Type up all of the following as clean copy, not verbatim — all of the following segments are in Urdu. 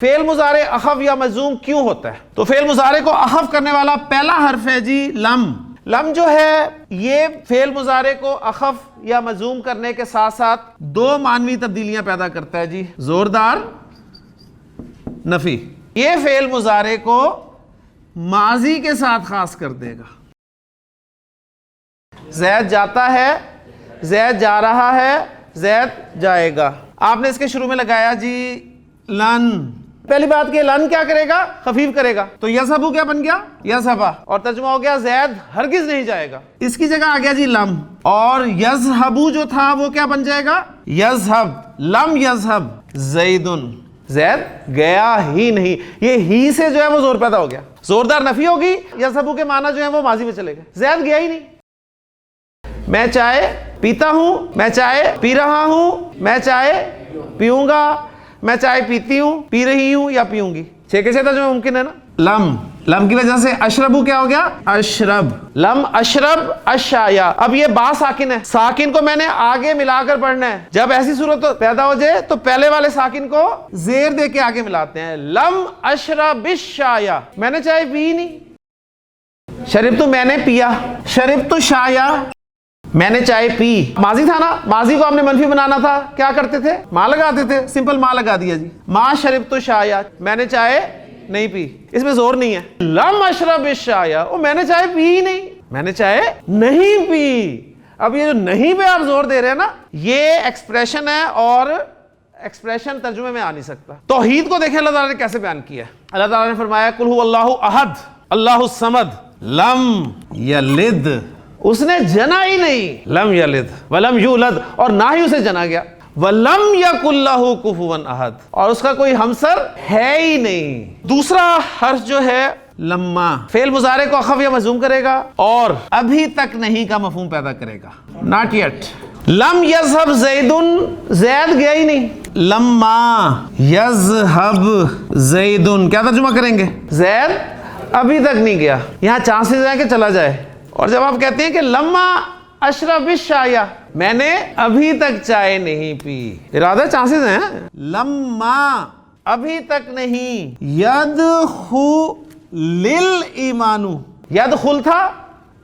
فعل مضارع اخف یا مجزوم کیوں ہوتا ہے؟ تو فعل مضارع کو اخف کرنے والا پہلا حرف ہے جی لم. لم جو ہے یہ فعل مضارع کو اخف یا مجزوم کرنے کے ساتھ ساتھ دو معنوی تبدیلیاں پیدا کرتا ہے جی. زوردار نفی. یہ فعل مضارع کو ماضی کے ساتھ خاص کر دے گا. زید جاتا ہے، زید جا رہا ہے، زید جائے گا. آپ نے اس کے شروع میں لگایا جی لن. پہلی بات کہ لن کیا کرے گا؟ خفیف کرے گا. تو یذہبو کیا بن گیا؟ یذہبا. اور ترجمہ ہو گیا زید ہرگز نہیں جائے گا. اس کی جگہ آ گیا جی لم. اور یذہبو جو تھا وہ کیا بن جائے گا؟ یذہب. لم یذہب زیدن. زید گیا ہی نہیں. یہ ہی سے جو ہے وہ زور پیدا ہو گیا. زوردار نفی ہوگی. یذہبو کے معنی جو ہے وہ ماضی میں چلے گئے. زید گیا ہی نہیں. میں چائے پیتا ہوں، میں چائے پی رہا ہوں، میں چائے پیوں گا، میں چائے پیتی ہوں، پی رہی ہوں یا پیوں گی. چھ کے چھ ترجمے ممکن ہے نا. لم. لم کی وجہ سے اشربو کیا ہو گیا؟ اشرب. لم اشرب اشایا. اب یہ با ساکن ہے. ساکن کو میں نے آگے ملا کر پڑھنا ہے. جب ایسی صورت پیدا ہو جائے تو پہلے والے ساکن کو زیر دے کے آگے ملاتے ہیں. لم اشرب الشایا. میں نے چائے پی نہیں. شربتو میں نے پیا. شربتو شایا میں نے چائے پی. ماضی تھا نا. ماضی کو آپ نے منفی بنانا تھا. کیا کرتے تھے؟ ماں لگاتے تھے. سمپل ماں لگا دیا جی. ماں شربتو شایا. میں نے چائے نہیں پی. اس میں زور نہیں ہے. لم اشرب الشایا. میں نے چائے پی نہیں. میں نے چائے نہیں پی. اب یہ جو نہیں پہ آپ زور دے رہے ہیں نا، یہ ایکسپریشن ہے اور ایکسپریشن ترجمے میں آ نہیں سکتا. توحید کو دیکھیں اللہ تعالیٰ نے کیسے بیان کیا ہے. اللہ تعالیٰ نے فرمایا قل هو اللہ احد اللہ الصمد لم یلد. اس نے جنا ہی نہیں. لم یلد ولم یولد. اور نہ ہی اسے جنا گیا. ولم یکن لہ کفوا احد. اور اس کا کوئی ہمسر ہے ہی نہیں. دوسرا حرف جو ہے لما، فعل مضارع کو اخف یا مجزوم کرے گا اور ابھی تک نہیں کا مفہوم پیدا کرے گا. Not yet. لم یذهب زیدن. زید گیا ہی نہیں. لما یذهب زیدن کیا ترجمہ کریں گے؟ زید ابھی تک نہیں گیا. یہاں چانسز ہیں کہ چلا جائے. اور جب آپ کہتے ہیں کہ لما اشرب الشایا، میں نے ابھی تک چائے نہیں پی، ارادہ چانسز ہیں. لما ابھی تک نہیں. یدخل ایمان. یدخل تھا،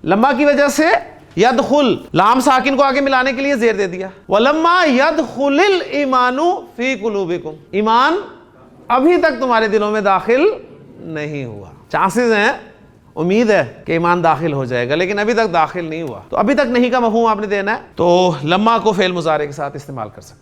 لما کی وجہ سے یدخل لام ساکن کو آگے ملانے کے لیے زیر دے دیا. ولما یدخل الایمان فی قلوبکم. ایمان ابھی تک تمہارے دلوں میں داخل نہیں ہوا. چانسز ہیں، امید ہے کہ ایمان داخل ہو جائے گا، لیکن ابھی تک داخل نہیں ہوا. تو ابھی تک نہیں کا مفہوم آپ نے دینا ہے. تو لما کو فعل مضارع کے ساتھ استعمال کر سکتے.